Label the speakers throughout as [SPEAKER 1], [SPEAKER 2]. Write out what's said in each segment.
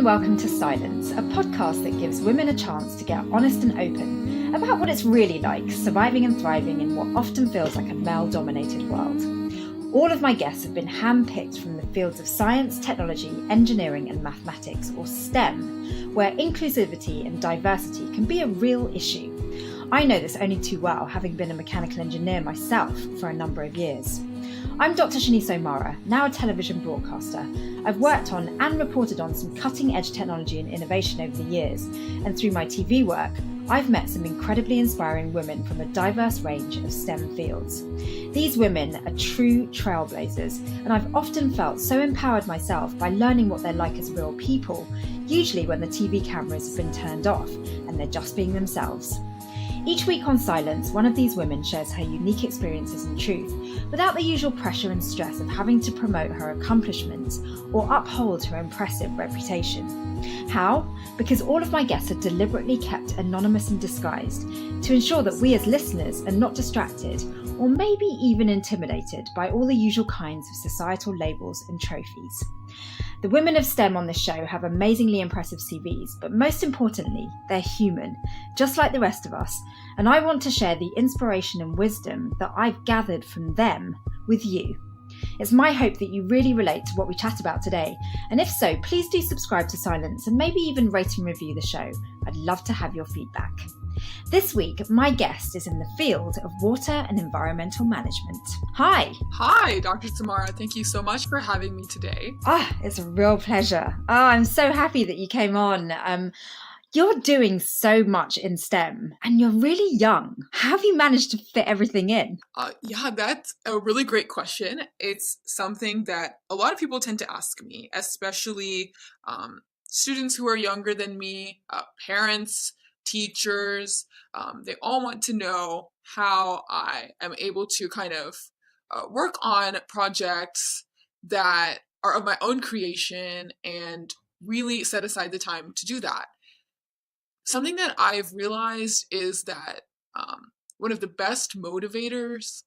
[SPEAKER 1] and welcome to Scilence, a podcast that gives women a chance to get honest and open about what it's really like surviving and thriving in what often feels like a male-dominated world. All of my guests have been hand-picked from the fields of science, technology, engineering and mathematics, or STEM, where inclusivity and diversity can be a real issue. I know this only too well, having been a mechanical engineer myself for a number of years. I'm Dr. Shanice O'Mara, now a television broadcaster. I've worked on and reported on some cutting-edge technology and innovation over the years, and through my TV work, I've met some incredibly inspiring women from a diverse range of STEM fields. These women are true trailblazers, and I've often felt so empowered myself by learning what they're like as real people, usually when the TV cameras have been turned off and they're just being themselves. Each week on Scilence, one of these women shares her unique experiences and truth, without the usual pressure and stress of having to promote her accomplishments or uphold her impressive reputation. How? Because all of my guests are deliberately kept anonymous and disguised to ensure that we as listeners are not distracted or maybe even intimidated by all the usual kinds of societal labels and trophies. The women of STEM on this show have amazingly impressive CVs, but most importantly, they're human, just like the rest of us, and I want to share the inspiration and wisdom that I've gathered from them with you. It's my hope that you really relate to what we chat about today, and if so, please do subscribe to Scilence and maybe even rate and review the show. I'd love to have your feedback. This week, my guest is in the field of water and environmental management. Hi!
[SPEAKER 2] Hi, Dr. Samara. Thank you so much for having me today.
[SPEAKER 1] It's a real pleasure. I'm so happy that you came on. You're doing so much in STEM and you're really young. How have you managed to fit everything in?
[SPEAKER 2] Yeah, that's a really great question. It's something that a lot of people tend to ask me, especially students who are younger than me, parents, teachers. They all want to know how I am able to kind of work on projects that are of my own creation and really set aside the time to do that. Something that I've realized is that one of the best motivators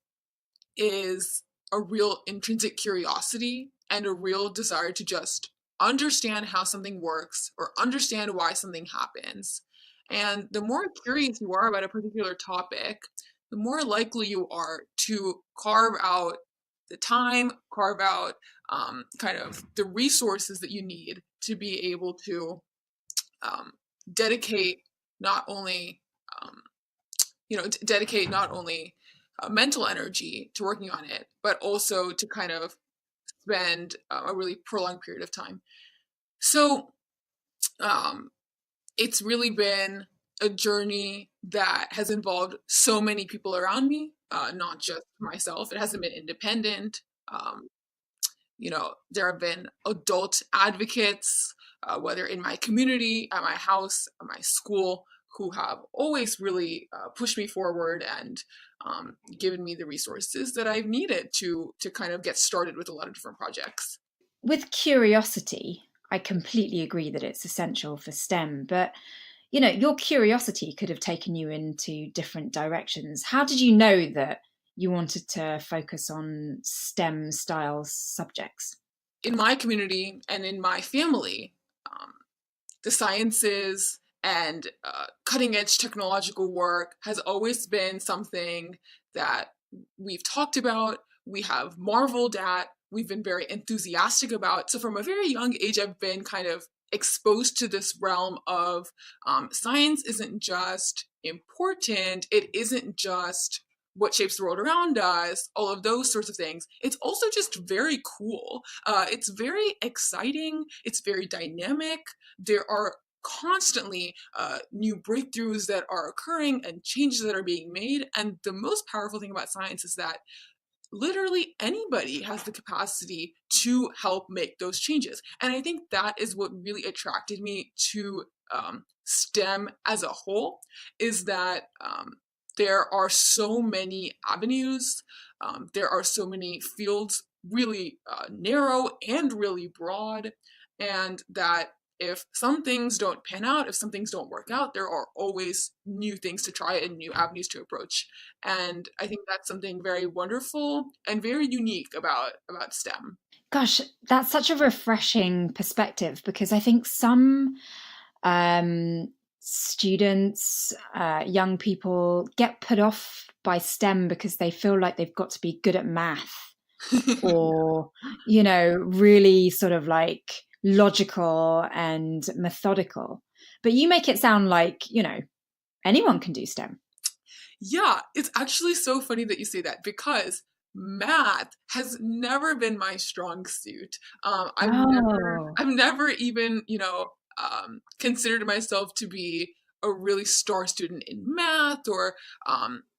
[SPEAKER 2] is a real intrinsic curiosity and a real desire to just understand how something works or understand why something happens. And the more curious you are about a particular topic, the more likely you are to carve out the time, carve out kind of the resources that you need to be able to dedicate not only mental energy to working on it, but also to kind of spend a really prolonged period of time. So it's really been a journey that has involved so many people around me, not just myself. It hasn't been independent. There have been adult advocates, whether in my community, at my house, at my school, who have always really pushed me forward and given me the resources that I've needed to kind of get started with a lot of different projects.
[SPEAKER 1] With curiosity, I completely agree that it's essential for STEM, but your curiosity could have taken you into different directions. How did you know that you wanted to focus on STEM style subjects?
[SPEAKER 2] In my community and in my family, the sciences and cutting edge technological work has always been something that we've talked about, we have marveled at, we've been very enthusiastic about. So from a very young age, I've been kind of exposed to this realm of science isn't just important, it isn't just what shapes the world around us, all of those sorts of things. It's also just very cool. It's very exciting. It's very dynamic. There are constantly new breakthroughs that are occurring and changes that are being made. And the most powerful thing about science is that literally anybody has the capacity to help make those changes. And I think that is what really attracted me to STEM as a whole, is that there are so many avenues, there are so many fields, really narrow and really broad, and that if some things don't pan out, if some things don't work out, there are always new things to try and new avenues to approach. And I think that's something very wonderful and very unique about STEM.
[SPEAKER 1] Gosh, that's such a refreshing perspective, because I think some um, students, young people, get put off by STEM because they feel like they've got to be good at math, or, really sort of like logical and methodical. But you make it sound like, anyone can do STEM.
[SPEAKER 2] Yeah, it's actually so funny that you say that, because math has never been my strong suit.
[SPEAKER 1] Oh,
[SPEAKER 2] I've never even, considered myself to be a really star student in math, or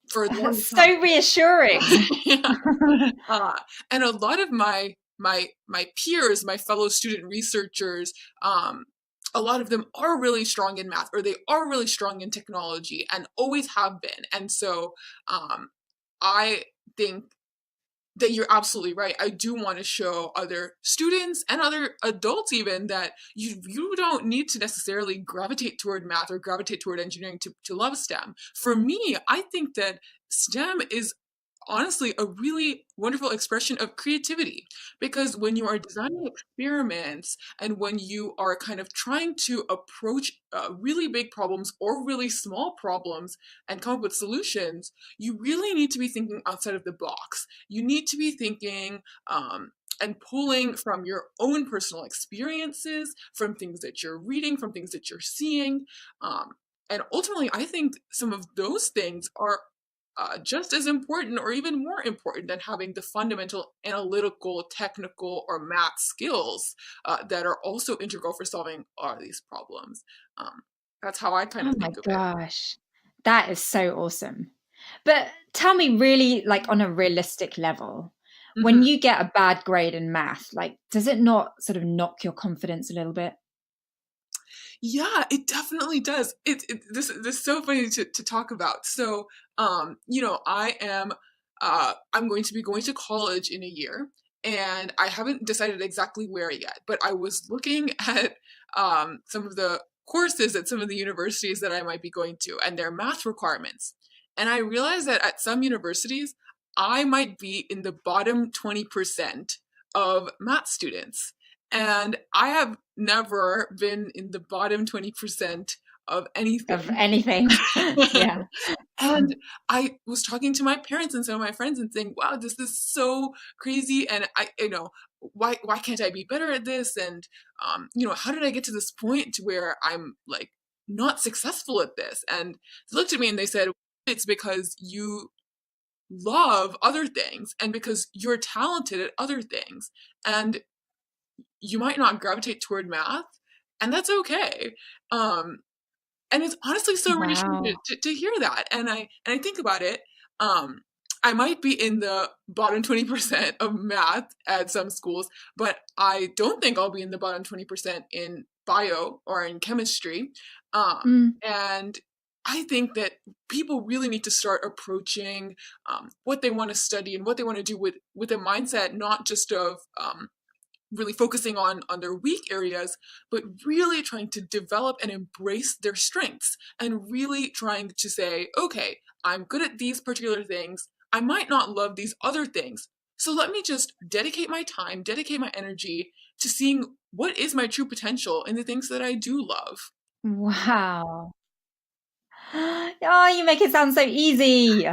[SPEAKER 2] for the
[SPEAKER 1] that's
[SPEAKER 2] longest time.
[SPEAKER 1] so reassuring.
[SPEAKER 2] Yeah. Uh, and a lot of my peers, my fellow student researchers, a lot of them are really strong in math, or they are really strong in technology, and always have been. And so I think that you're absolutely right. I do want to show other students and other adults even that you don't need to necessarily gravitate toward math or gravitate toward engineering to love STEM. For me, I think that STEM is honestly a really wonderful expression of creativity, because when you are designing experiments and when you are kind of trying to approach really big problems or really small problems and come up with solutions, you really need to be thinking outside of the box. You need to be thinking and pulling from your own personal experiences, from things that you're reading, from things that you're seeing. um, and ultimately, I think some of those things are just as important or even more important than having the fundamental analytical, technical, or math skills that are also integral for solving all of these problems. Um, that's how I kind
[SPEAKER 1] Oh
[SPEAKER 2] of
[SPEAKER 1] my
[SPEAKER 2] think of it.
[SPEAKER 1] gosh. That is so awesome. But tell me, really, like on a realistic level, when
[SPEAKER 2] Mhm.
[SPEAKER 1] you get a bad grade in math, like, does it not sort of knock your confidence a little bit?
[SPEAKER 2] Yeah, it definitely does. This is so funny to talk about. So, I'm going to be going to college in a year, and I haven't decided exactly where yet. But I was looking at some of the courses at some of the universities that I might be going to, and their math requirements. And I realized that at some universities, I might be in the bottom 20% of math students. And I have never been in the bottom 20% of
[SPEAKER 1] Of
[SPEAKER 2] anything.
[SPEAKER 1] anything? Yeah.
[SPEAKER 2] And I was talking to my parents and some of my friends and saying, wow, this is so crazy. And why can't I be better at this? And, how did I get to this point to where I'm like not successful at this? And they looked at me and they said, it's because you love other things and because you're talented at other things. And you might not gravitate toward math, and that's okay. Um, and it's honestly so reassuring
[SPEAKER 1] Wow.
[SPEAKER 2] to hear that. And I think about it. Um, I might be in the bottom 20% of math at some schools, but I don't think I'll be in the bottom 20% in bio or in chemistry.
[SPEAKER 1] Mm.
[SPEAKER 2] And I think that people really need to start approaching what they want to study and what they want to do with a mindset not just of really focusing on their weak areas, but really trying to develop and embrace their strengths and really trying to say, okay, I'm good at these particular things. I might not love these other things. So let me just dedicate my time, dedicate my energy to seeing what is my true potential in the things that I do love.
[SPEAKER 1] Wow. Oh, you make it sound so easy.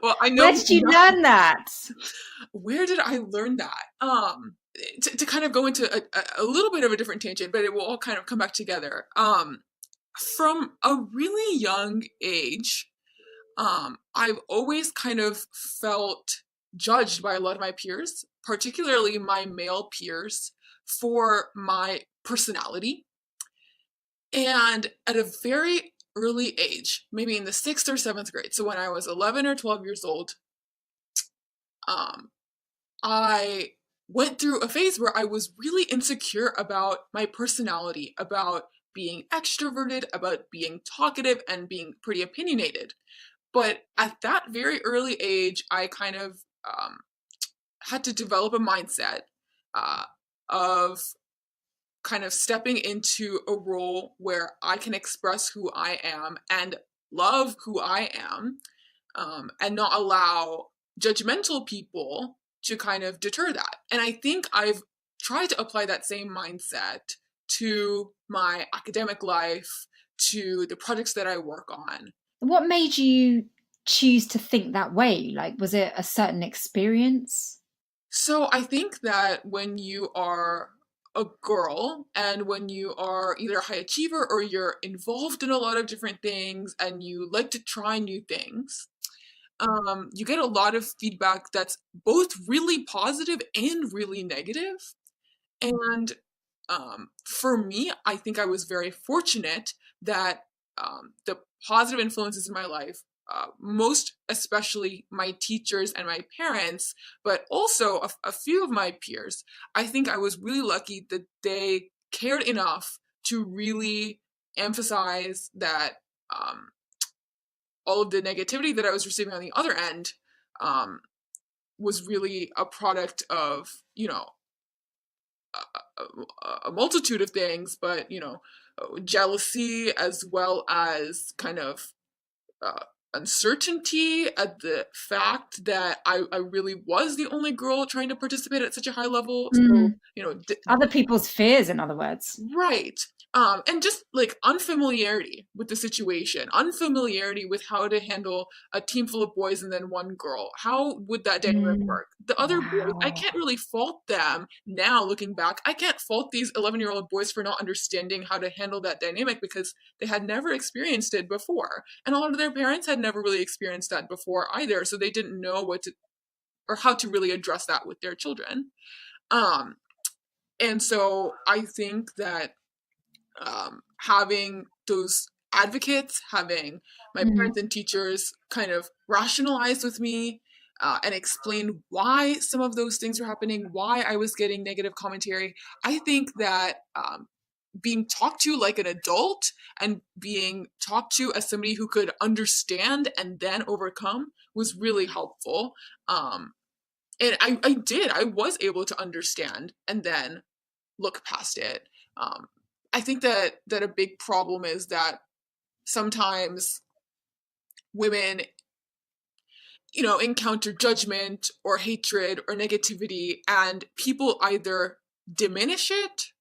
[SPEAKER 2] Well, I
[SPEAKER 1] Where
[SPEAKER 2] know
[SPEAKER 1] did you
[SPEAKER 2] not.
[SPEAKER 1] learn that?
[SPEAKER 2] Where did I learn that? To kind of go into a little bit of a different tangent, but it will all kind of come back together. From a really young age, I've always kind of felt judged by a lot of my peers, particularly my male peers, for my personality. And at a very early age, maybe in the sixth or seventh grade, so when I was 11 or 12 years old, um, I went through a phase where I was really insecure about my personality, about being extroverted, about being talkative, and being pretty opinionated. But at that very early age, I kind of had to develop a mindset uh, of kind of stepping into a role where I can express who I am and love who I am, and not allow judgmental people to kind of deter that. And I think I've tried to apply that same mindset to my academic life, to the projects that I work on.
[SPEAKER 1] What made you choose to think that way? Like, was it a certain experience?
[SPEAKER 2] So I think that when you are a girl and when you are either a high achiever or you're involved in a lot of different things and you like to try new things, you get a lot of feedback that's both really positive and really negative. And for me, I think I was very fortunate that the positive influences in my life, most especially my teachers and my parents, but also a few of my peers, I think I was really lucky that they cared enough to really emphasize that all of the negativity that I was receiving on the other end um, was really a product of, a multitude of things, but, jealousy as well as kind of uh, uncertainty at the fact that I really was the only girl trying to participate at such a high level. So,
[SPEAKER 1] Other people's fears, in other words.
[SPEAKER 2] right. And just like unfamiliarity with the situation, unfamiliarity with how to handle a team full of boys and then one girl. How would that dynamic work? The other boys, I
[SPEAKER 1] Wow.
[SPEAKER 2] can't really fault them now looking back. I can't fault these 11-year-old boys for not understanding how to handle that dynamic because they had never experienced it before. And a lot of their parents had never really experienced that before either. So they didn't know what to, or how to really address that with their children. And so I think that having those advocates, having my parents and teachers kind of rationalize with me and explain why some of those things were happening, why I was getting negative commentary. I think that being talked to like an adult and being talked to as somebody who could understand and then overcome was really helpful. And I was able to understand and then look past it. I think that a big problem is that sometimes women, encounter judgment or hatred or negativity, and people either diminish it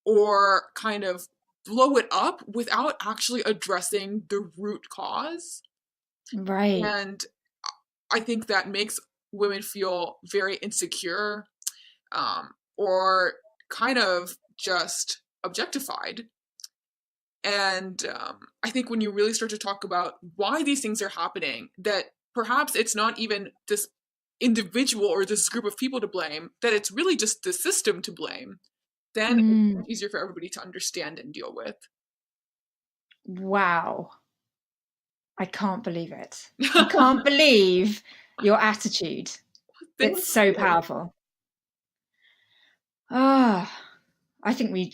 [SPEAKER 2] or kind of blow it up without actually addressing the root cause.
[SPEAKER 1] Right.
[SPEAKER 2] And I think that makes women feel very insecure, or kind of just objectified. And I think when you really start to talk about why these things are happening, that perhaps it's not even this individual or this group of people to blame, that it's really just the system to blame, then it's much easier for everybody to understand and deal with.
[SPEAKER 1] Wow. I can't believe it. I can't believe your attitude.
[SPEAKER 2] Thank
[SPEAKER 1] It's so
[SPEAKER 2] you.
[SPEAKER 1] powerful. Ah, I think we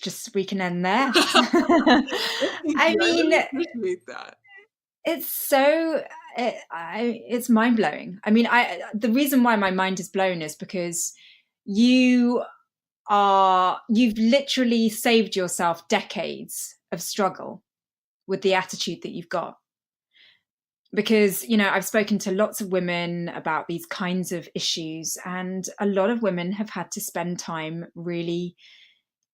[SPEAKER 1] can end there.
[SPEAKER 2] Thank
[SPEAKER 1] I
[SPEAKER 2] you. I
[SPEAKER 1] mean,
[SPEAKER 2] really appreciate that.
[SPEAKER 1] it's so it's mind blowing. I mean, the reason why my mind is blown is because you've literally saved yourself decades of struggle with the attitude that you've got. Because, I've spoken to lots of women about these kinds of issues, and a lot of women have had to spend time really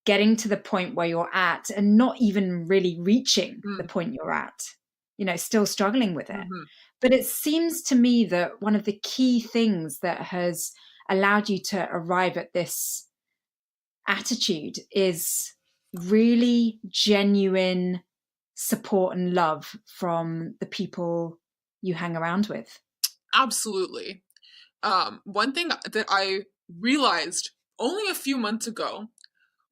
[SPEAKER 1] getting to the point where you're at and not even really reaching the point you're at, still struggling with it. But it seems to me that one of the key things that has allowed you to arrive at this attitude is really genuine support and love from the people you hang around with.
[SPEAKER 2] Absolutely. One thing that I realized only a few months ago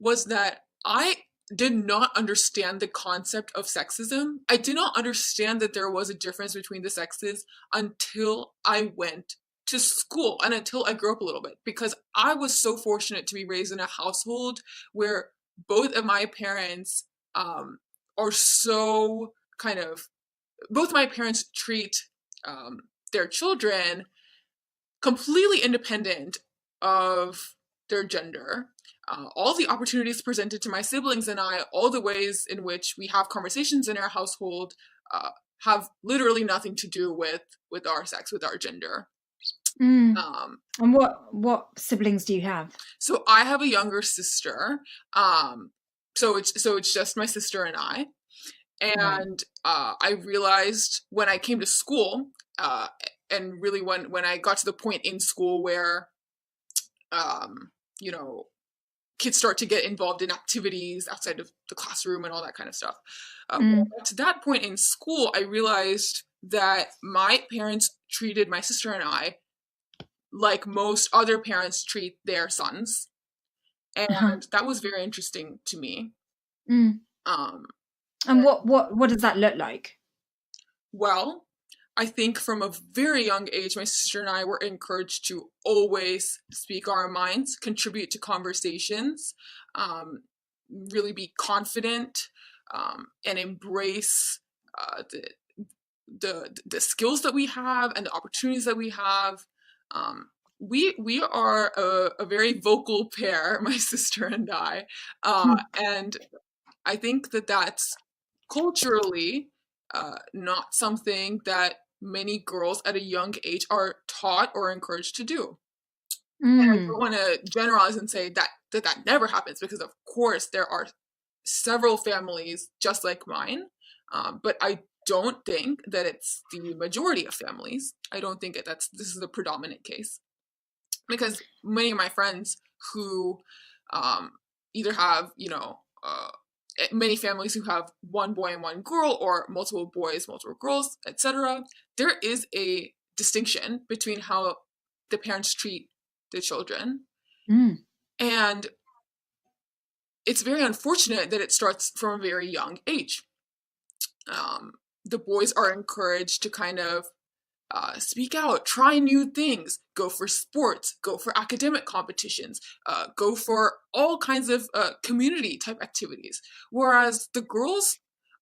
[SPEAKER 2] was that I did not understand the concept of sexism. I did not understand that there was a difference between the sexes until I went to school and until I grew up a little bit, because I was so fortunate to be raised in a household where both of my parents are so kind of, both my parents treat their children completely independent of their gender, all the opportunities presented to my siblings and I, all the ways in which we have conversations in our household, have literally nothing to do with our sex, with our gender.
[SPEAKER 1] Mm.
[SPEAKER 2] Um,
[SPEAKER 1] And what siblings do you have?
[SPEAKER 2] so I have a younger sister. So it's just my sister and I.
[SPEAKER 1] Right.
[SPEAKER 2] And I realized when I came to school, uh, and really when I got to the point in school where, um, you know, kids start to get involved in activities outside of the classroom and all that kind of stuff. When
[SPEAKER 1] Mm.
[SPEAKER 2] I got to that point in school, I realized that my parents treated my sister and I like most other parents treat their sons.
[SPEAKER 1] Uh-huh.
[SPEAKER 2] And that was very interesting to me.
[SPEAKER 1] Mm.
[SPEAKER 2] Um,
[SPEAKER 1] And what does that look like?
[SPEAKER 2] well, I think from a very young age, my sister and I were encouraged to always speak our minds, contribute to conversations, um, really be confident, and embrace the skills that we have and the opportunities that we have. Um, we are a very vocal pair, my sister and I, and I think that that's culturally not something that many girls at a young age are taught or encouraged to do. And I
[SPEAKER 1] Mm.
[SPEAKER 2] don't want to generalize and say that never happens, because of course there are several families just like mine, but I don't think that it's the majority of families. I don't think this is the predominant case, because many of my friends who um, either have, many families who have one boy and one girl, or multiple boys, multiple girls, etc., there is a distinction between how the parents treat the children.
[SPEAKER 1] Mm.
[SPEAKER 2] And it's very unfortunate that it starts from a very young age. Um, the boys are encouraged to kind of speak out, try new things, go for sports, go for academic competitions, go for all kinds of community type activities. Whereas the girls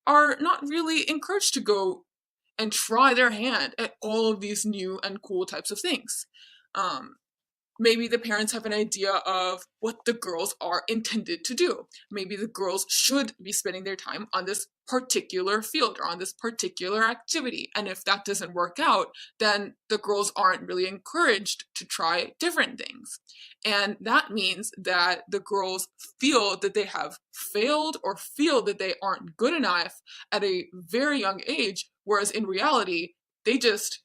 [SPEAKER 2] are not really encouraged to go and try their hand at all of these new and cool types of things. Um, Maybe the parents have an idea of what the girls are intended to do. Maybe the girls should be spending their time on this particular field or on this particular activity. And if that doesn't work out, then the girls aren't really encouraged to try different things. And that means that the girls feel that they have failed or feel that they aren't good enough at a very young age, whereas in reality, they just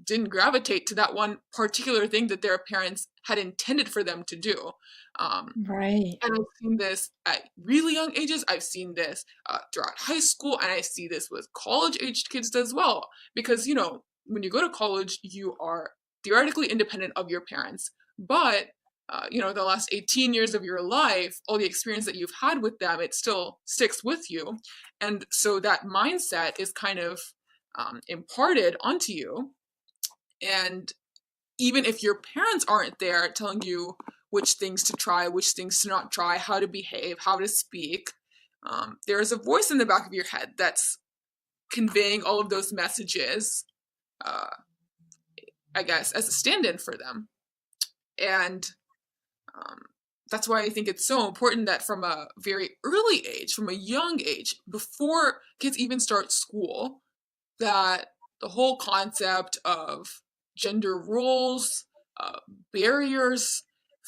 [SPEAKER 2] didn't gravitate to that one particular thing that their parents had intended for them to do.
[SPEAKER 1] Right.
[SPEAKER 2] And I've seen this at really young ages. I've seen this throughout high school, and I see this with college-aged kids as well. Because, when you go to college, you are theoretically independent of your parents. But, the last 18 years of your life, all the experience that you've had with them, it still sticks with you. And so that mindset is kind of imparted onto you. And even if your parents aren't there telling you which things to try, which things to not try, how to behave, how to speak, there is a voice in the back of your head that's conveying all of those messages, uh, I guess, as a stand in for them. And um, that's why I think it's so important that from a very early age, from a young age, before kids even start school, that the whole concept of gender roles, uh, barriers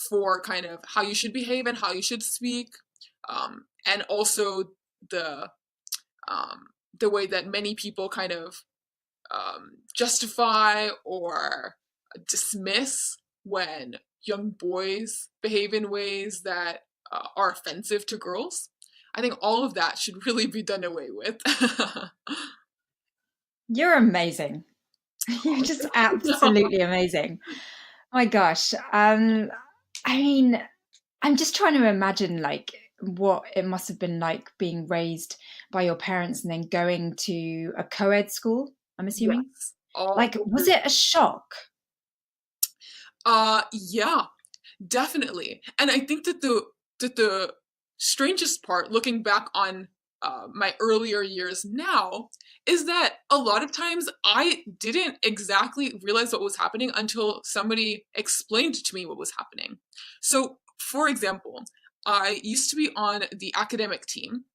[SPEAKER 2] for kind of how you should behave and how you should speak, and also the um, the way that many people kind of justify or dismiss when young boys behave in ways that are offensive to girls. I think all of that should really be done away with.
[SPEAKER 1] You're amazing. You're just absolutely amazing. My gosh. I mean, I'm just trying to imagine like what it must have been like being raised by your parents and then going to a co-ed school, I'm assuming.
[SPEAKER 2] Yes. All
[SPEAKER 1] Like, was it a shock?
[SPEAKER 2] yeah, definitely. And I think that the strangest part, looking back on my earlier years now, is that a lot of times I didn't exactly realize what was happening until somebody explained to me what was happening. So for example, I used to be on the academic team.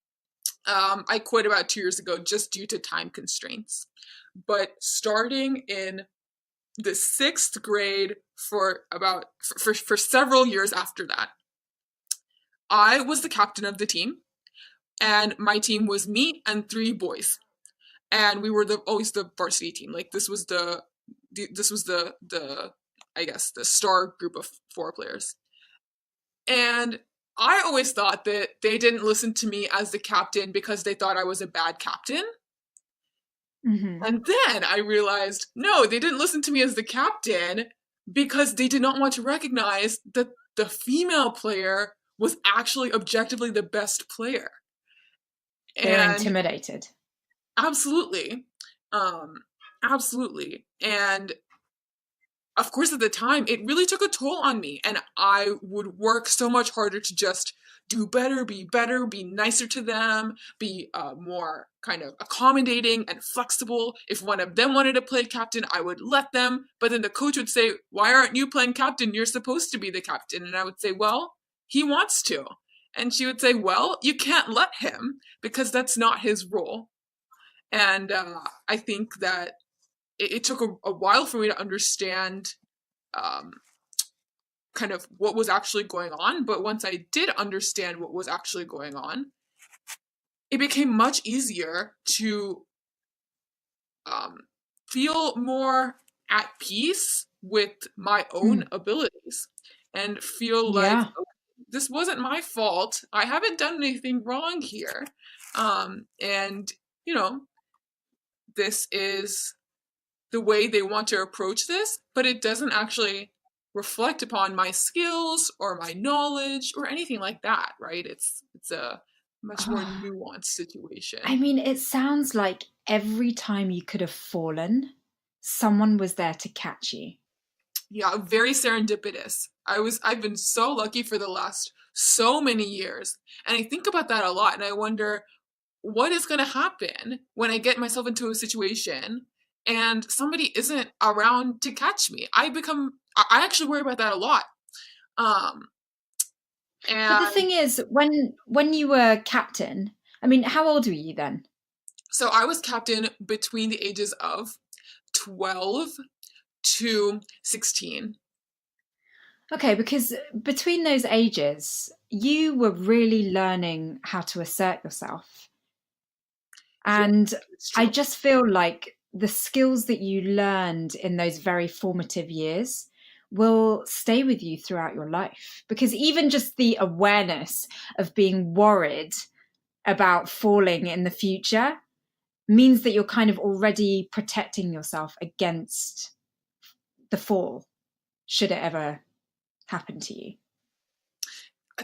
[SPEAKER 2] I quit about 2 years ago just due to time constraints. But starting in the sixth grade for several years after that, I was the captain of the team, and my team was me and three boys, and we were always the varsity team. Like this was the I guess the star group of four players. And I always thought that they didn't listen to me as the captain because they thought I was a bad captain.
[SPEAKER 1] Mm-hmm.
[SPEAKER 2] And then I realized, no, they didn't listen to me as the captain because they did not want to recognize that the female player was actually objectively the best player.
[SPEAKER 1] They were
[SPEAKER 2] And
[SPEAKER 1] intimidated.
[SPEAKER 2] absolutely, um, absolutely. And of course, at the time, it really took a toll on me. And I would work so much harder to just do better, be nicer to them, be more kind of accommodating and flexible. If one of them wanted to play captain, I would let them. But then the coach would say, "Why aren't you playing captain? You're supposed to be the captain." And I would say, "Well, he wants to." And she would say, "Well, you can't let him because that's not his role." And I think that it took a while for me to understand um, kind of what was actually going on. But once I did understand what was actually going on, it became much easier to um, feel more at peace with my own
[SPEAKER 1] Mm.
[SPEAKER 2] abilities and feel like,
[SPEAKER 1] Yeah.
[SPEAKER 2] "Oh, this wasn't my fault. I haven't done anything wrong here." And, you know, this is the way they want to approach this, but it doesn't actually reflect upon my skills or my knowledge or anything like that, right? It's a much more
[SPEAKER 1] Oh,
[SPEAKER 2] nuanced
[SPEAKER 1] I
[SPEAKER 2] situation.
[SPEAKER 1] mean, it sounds like every time you could have fallen, someone was there to catch you.
[SPEAKER 2] Yeah, very serendipitous. I've been so lucky for the last so many years. And I think about that a lot and I wonder what is going to happen when I get myself into a situation and somebody isn't around to catch me. I actually worry about that a lot. Um
[SPEAKER 1] But the
[SPEAKER 2] and
[SPEAKER 1] thing is, when you were captain, I mean, how old were you then?
[SPEAKER 2] So I was captain between the ages of 12 to 16.
[SPEAKER 1] Okay, because between those ages, you were really learning how to assert yourself.
[SPEAKER 2] Yeah,
[SPEAKER 1] And
[SPEAKER 2] it's
[SPEAKER 1] I
[SPEAKER 2] true.
[SPEAKER 1] just feel like the skills that you learned in those very formative years will stay with you throughout your life. Because even just the awareness of being worried about falling in the future means that you're kind of already protecting yourself against the fall, should it ever happen to you.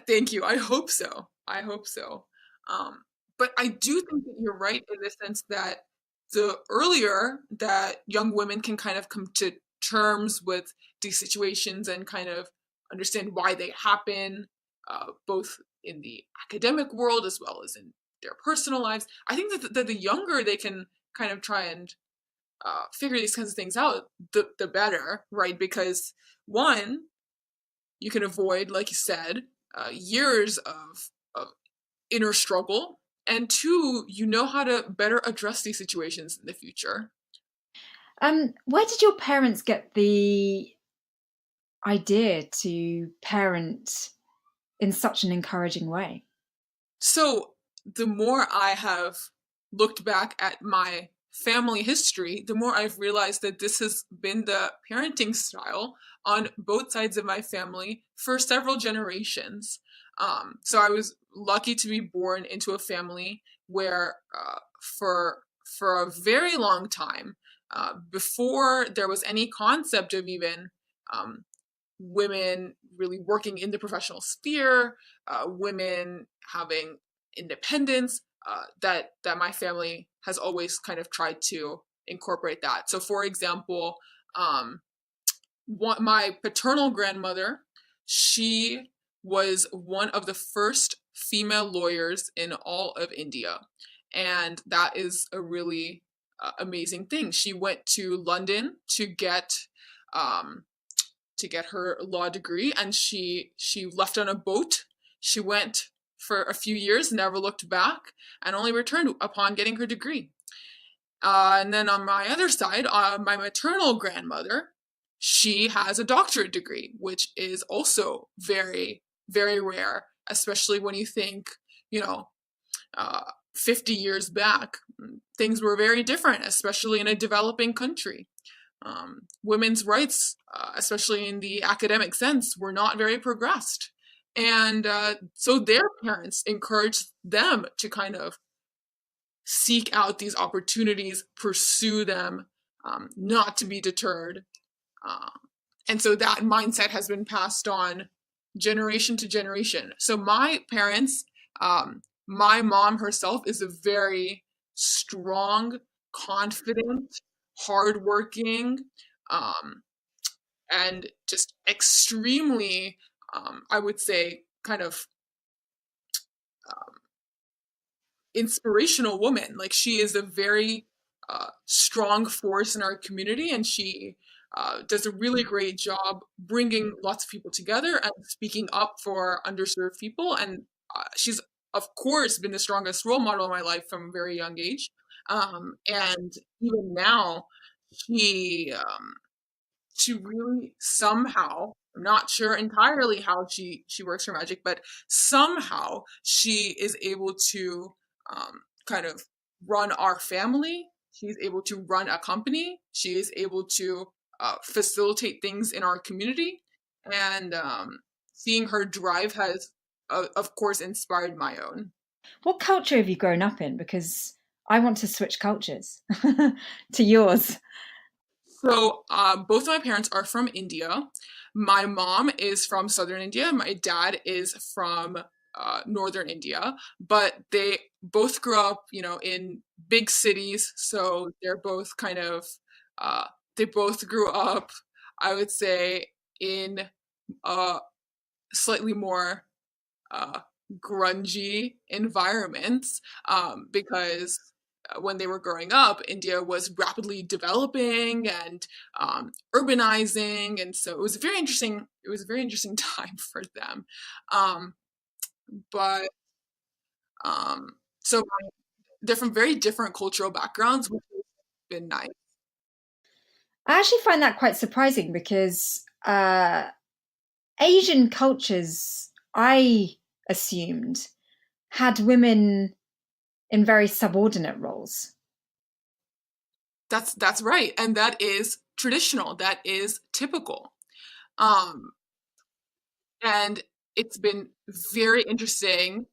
[SPEAKER 2] Thank you. I hope so. I hope so. Um, but I do think that you're right in the sense that the earlier that young women can kind of come to terms with these situations and kind of understand why they happen, both in the academic world as well as in their personal lives, I think that the younger they can kind of try and figure these kinds of things out, the better, right? Because one, you can avoid, like you said, years of inner struggle, and two, you know how to better address these situations in the future.
[SPEAKER 1] Where did your parents get the idea to parent in such an encouraging way?
[SPEAKER 2] So the more I have looked back at my family history, the more I've realized that this has been the parenting style on both sides of my family for several generations. So I was lucky to be born into a family where, for a very long time, before there was any concept of even um, women really working in the professional sphere, women having independence, that my family has always kind of tried to incorporate that. So, for example, um, my paternal grandmother, she was one of the first female lawyers in all of India, and that is a really amazing thing. She went to London to get um, to get her law degree, and she left on a boat. She went for a few years, never looked back, and only returned upon getting her degree. And then on my other side, my maternal grandmother, she has a doctorate degree, which is also very, very rare, especially when you think, you know, 50 years back, things were very different, especially in a developing country. Women's rights, especially in the academic sense, were not very progressed. And so their parents encouraged them to kind of seek out these opportunities, pursue them, not to be deterred. Uh, and so that mindset has been passed on generation to generation. So my parents, my mom herself is a very strong, confident, hardworking, um, and just extremely, I would say, kind of inspirational woman. Like she is a very strong force in our community, and she does a really great job bringing lots of people together and speaking up for underserved people. And she's, of course, been the strongest role model in my life from a very young age. And even now, she she really somehow, I'm not sure entirely how she works her magic, but somehow she is able to kind of run our family. She's able to run a company. She is able to facilitate things in our community. And seeing her drive has, of course, inspired my own.
[SPEAKER 1] What culture have you grown up in? Because I want to switch cultures to yours.
[SPEAKER 2] So both of my parents are from India. My mom is from southern India. My dad is from northern India, but they both grew up, you know, in big cities. So they're both kind of they both grew up, I would say, in slightly more uh, grungy environments, because when they were growing up, India was rapidly developing and urbanizing, and so it was a very interesting. It was a very interesting time for them. Um, but so they're from very different cultural backgrounds, which has been nice.
[SPEAKER 1] I actually find that quite surprising because Asian cultures, I assumed, had women in very subordinate roles.
[SPEAKER 2] That's right, and that is traditional. That is typical. Um, and it's been very interesting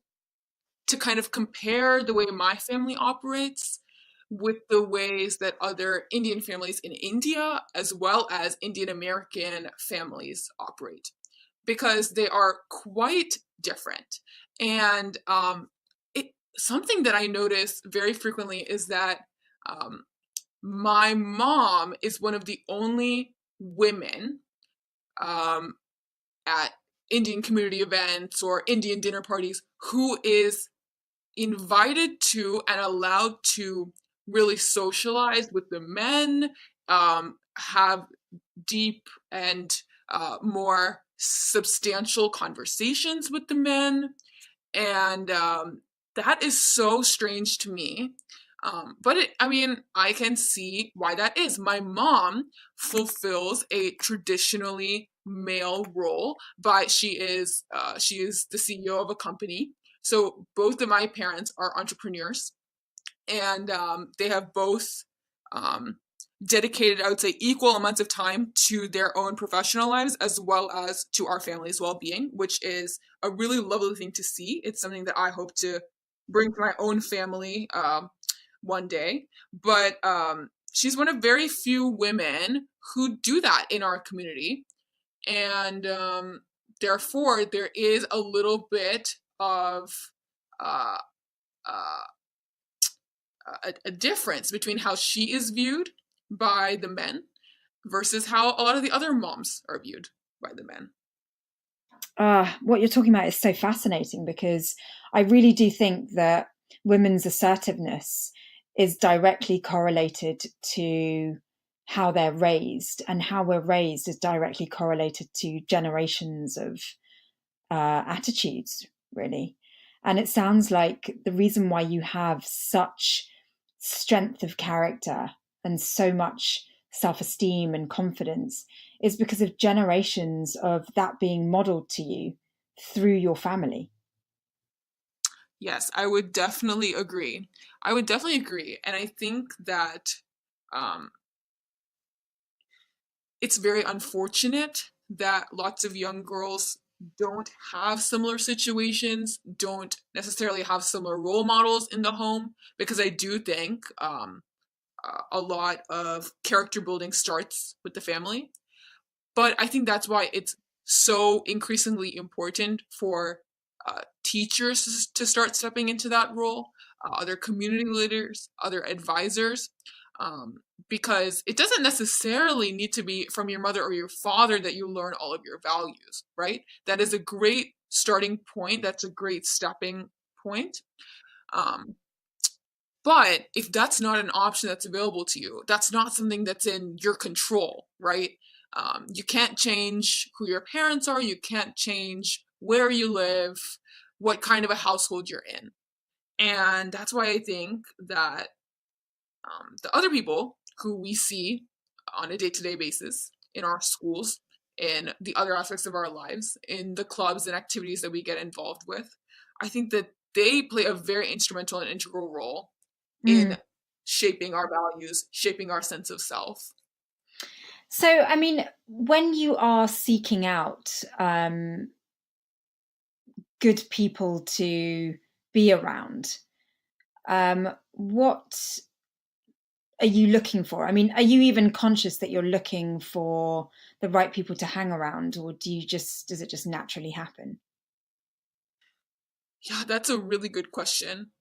[SPEAKER 2] to kind of compare the way my family operates with the ways that other Indian families in India, as well as Indian American families, operate, because they are quite different. And something that I notice very frequently is that um, my mom is one of the only women um, at Indian community events or Indian dinner parties who is invited to and allowed to really socialize with the men, have deep and more substantial conversations with the men. And that is so strange to me. But I mean, I can see why that is. My mom fulfills a traditionally male role, but she is the CEO of a company. So both of my parents are entrepreneurs, and they have both um, dedicated, I would say, equal amounts of time to their own professional lives as well as to our family's well-being, which is a really lovely thing to see. It's something that I hope to bring to my own family one day. But she's one of very few women who do that in our community, and therefore there is a little bit of uh, uh, a difference between how she is viewed by the men versus how a lot of the other moms are viewed by the men.
[SPEAKER 1] What you're talking about is so fascinating because I really do think that women's assertiveness is directly correlated to how they're raised, and how we're raised is directly correlated to generations of attitudes, really. And it sounds like the reason why you have such strength of character and so much self esteem and confidence is because of generations of that being modeled to you through your family.
[SPEAKER 2] Yes, I would definitely agree. I would definitely agree. And I think that um, it's very unfortunate that lots of young girls don't have similar situations, don't necessarily have similar role models in the home, because I do think a lot of character building starts with the family. But I think that's why it's so increasingly important for teachers to start stepping into that role, other community leaders, other advisors, um, because it doesn't necessarily need to be from your mother or your father that you learn all of your values, right? That is a great starting point. That's a great stepping point. Um, but if that's not an option that's available to you, that's not something that's in your control, right? You can't change who your parents are. You can't change where you live, what kind of a household you're in. And that's why I think that the other people who we see on a day to day basis in our schools, in the other aspects of our lives, in the clubs and activities that we get involved with, I think that they play a very instrumental and integral role in
[SPEAKER 1] Mm.
[SPEAKER 2] shaping our values, shaping our sense of self.
[SPEAKER 1] So, I mean, when you are seeking out good people to be around, what are you looking for? I mean, are you even conscious that you're looking for the right people to hang around, or does it just naturally happen?
[SPEAKER 2] Yeah, that's a really good question.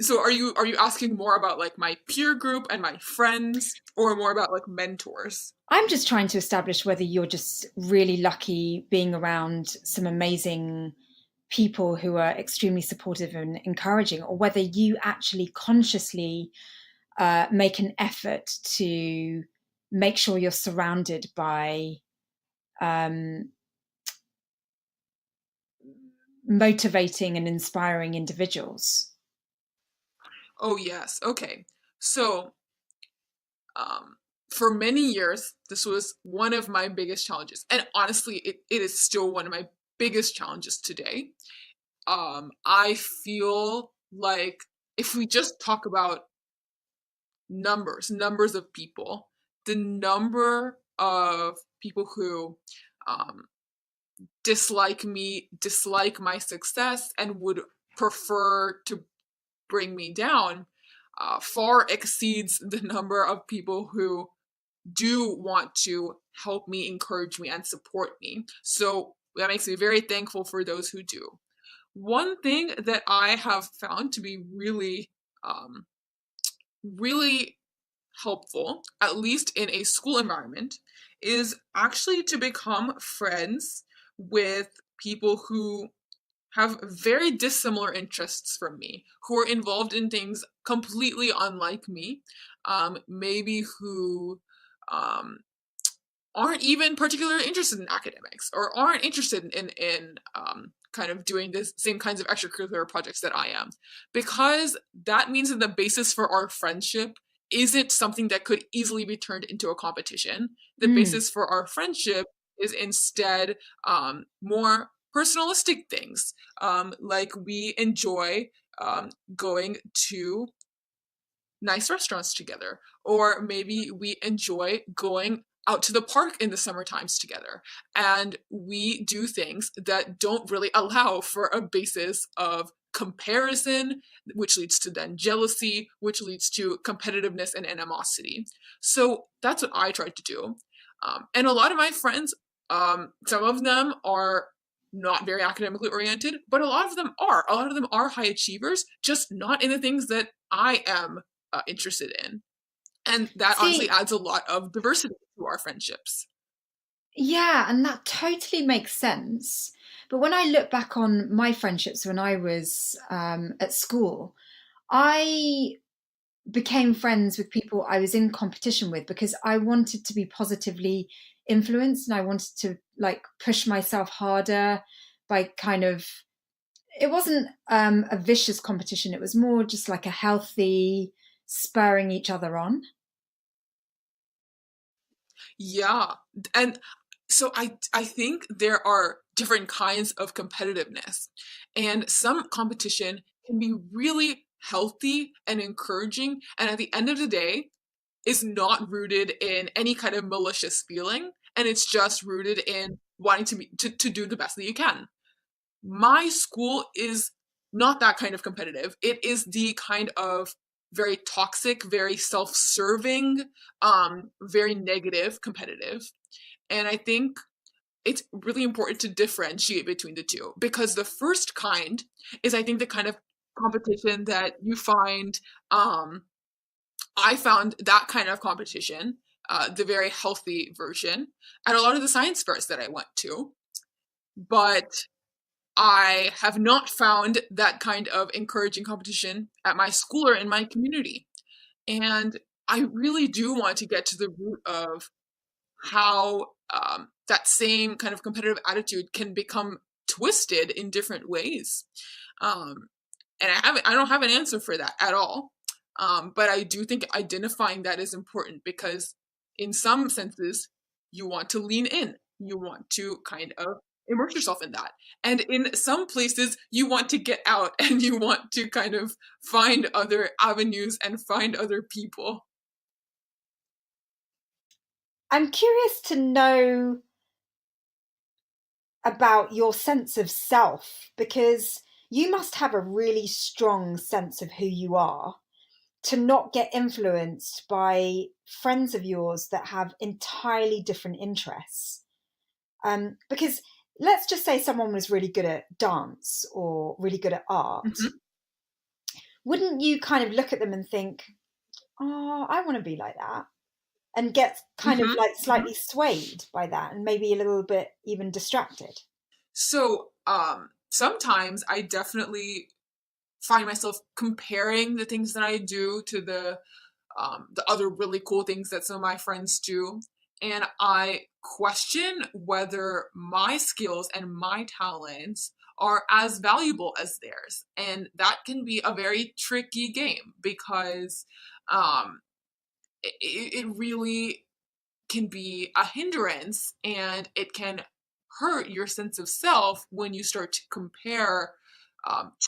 [SPEAKER 2] So are you asking more about like my peer group and my friends or more about like mentors?
[SPEAKER 1] I'm just trying to establish whether you're just really lucky being around some amazing people who are extremely supportive and encouraging, or whether you actually consciously make an effort to make sure you're surrounded by um, motivating and inspiring individuals.
[SPEAKER 2] Oh yes. Okay. So, um for many years this was one of my biggest challenges. And honestly, it is still one of my biggest challenges today. I feel like if we just talk about numbers of people, the number of people who um, dislike me, dislike my success, and would prefer to bring me down far exceeds the number of people who do want to help me, encourage me, and support me. So that makes me very thankful for those who do. One thing that I have found to be um, really helpful, at least in a school environment, is actually to become friends with people who have very dissimilar interests from me, who are involved in things completely unlike me, maybe who um, aren't even particularly interested in academics or aren't interested in kind of doing the same kinds of extracurricular projects that I am, because that means that the basis for our friendship isn't something that could easily be turned into a competition. The
[SPEAKER 1] Mm.
[SPEAKER 2] basis for our friendship is instead more personalistic things, like we enjoy going to nice restaurants together, or maybe we enjoy going out to the park in the summer times together, and we do things that don't really allow for a basis of comparison, which leads to then jealousy, which leads to competitiveness and animosity. So that's what I tried to do. And a lot of my friends, some of them are not very academically oriented, but a lot of them are. A lot of them are high achievers, just not in the things that I am interested in. And that honestly
[SPEAKER 1] See,
[SPEAKER 2] adds a lot of diversity to our friendships.
[SPEAKER 1] yeah, and that totally makes sense. But when I look back on my friendships when I was at school, I became friends with people I was in competition with because I wanted to be positively influenced and I wanted to like push myself harder by kind of, it wasn't a vicious competition. It was more just like a healthy spurring each other on.
[SPEAKER 2] Yeah. And so I think there are different kinds of competitiveness, and some competition can be really healthy and encouraging, and at the end of the day is not rooted in any kind of malicious feeling, and it's just rooted in wanting to do the best that you can. My school is not that kind of competitive. It is the kind of very toxic, very self-serving, very negative competitive. And I think it's really important to differentiate between the two, because the first kind is, I think, the kind of competition that you find. I found that kind of competition, the very healthy version, at a lot of the science fairs that I went to. But I have not found that kind of encouraging competition at my school or in my community. And I really do want to get to the root of how that same kind of competitive attitude can become twisted in different ways. Um, and I don't have an answer for that at all. But I do think identifying that is important, because in some senses, you want to lean in. You want to kind of immerse yourself in that. And in some places, you want to get out and you want to kind of find other avenues and find other people.
[SPEAKER 1] I'm curious to know about your sense of self because you must have a really strong sense of who you are to not get influenced by friends of yours that have entirely different interests. Because let's just say someone was really good at dance or really good at art.
[SPEAKER 2] Mhm.
[SPEAKER 1] Wouldn't you kind of look at them and think, oh, I want to be like that? And get kind of
[SPEAKER 2] Mhm.
[SPEAKER 1] like
[SPEAKER 2] Mhm.
[SPEAKER 1] slightly swayed by that and maybe a little bit even distracted.
[SPEAKER 2] So sometimes I definitely find myself comparing the things that I do to the other really cool things that some of my friends do. And I question whether my skills and my talents are as valuable as theirs. And that can be a very tricky game, because um, it really can be a hindrance, and it can hurt your sense of self when you start to compare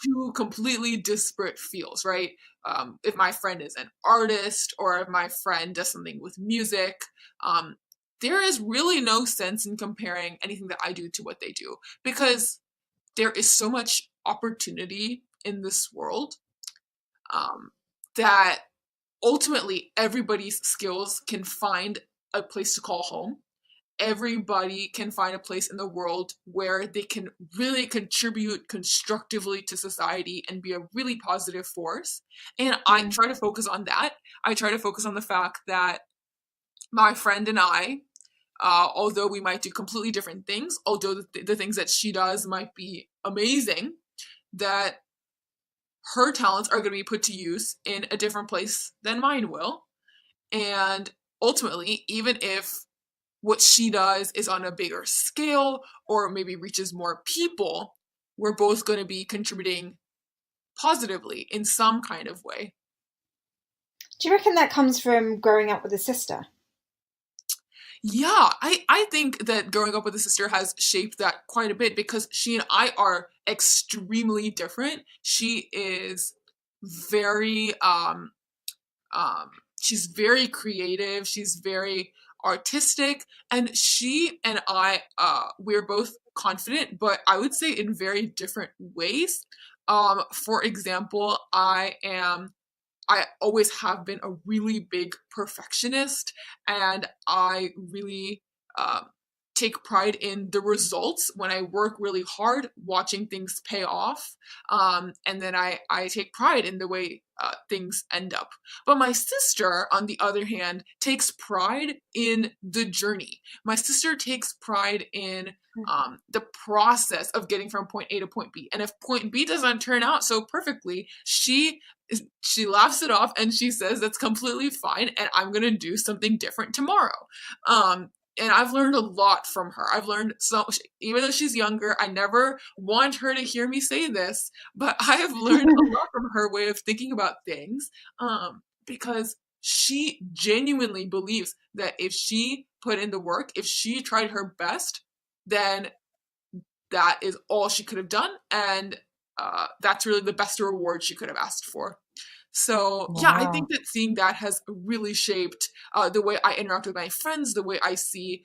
[SPEAKER 2] two completely disparate fields, right? If my friend is an artist, or if my friend does something with music, um, there is really no sense in comparing anything that I do to what they do, because there is so much opportunity in this world, um, that ultimately everybody's skills can find a place to call home. Everybody can find a place in the world where they can really contribute constructively to society and be a really positive force. And I
[SPEAKER 1] Mm.
[SPEAKER 2] try to focus on that. I try to focus on the fact that my friend and I, although we might do completely different things, although the things that she does might be amazing, that her talents are going to be put to use in a different place than mine will. And ultimately, even if what she does is on a bigger scale or maybe reaches more people, we're both going to be contributing positively in some kind of way.
[SPEAKER 1] Do you reckon that comes from growing up with a sister?
[SPEAKER 2] Yeah, I think that growing up with a sister has shaped that quite a bit, because she and I are extremely different. She is very um she's very creative, she's very artistic, and she and I we're both confident, but I would say in very different ways. For example, I always have been a really big perfectionist, and I really take pride in the results when I work really hard, watching things pay off. And then I take pride in the way things end up. But my sister, on the other hand, takes pride in the journey. My sister takes pride in the process of getting from point A to point B. And if point B doesn't turn out so perfectly, she laughs it off and she says that's completely fine and I'm going to do something different tomorrow. And I've learned a lot from her. I've learned so, even though she's younger, I never want her to hear me say this, but I have learned a lot from her way of thinking about things, because she genuinely believes that if she put in the work, if she tried her best, then that is all she could have done. And that's really the best reward she could have asked for. So yeah, I think that seeing that has really shaped the way I interact with my friends, the way I see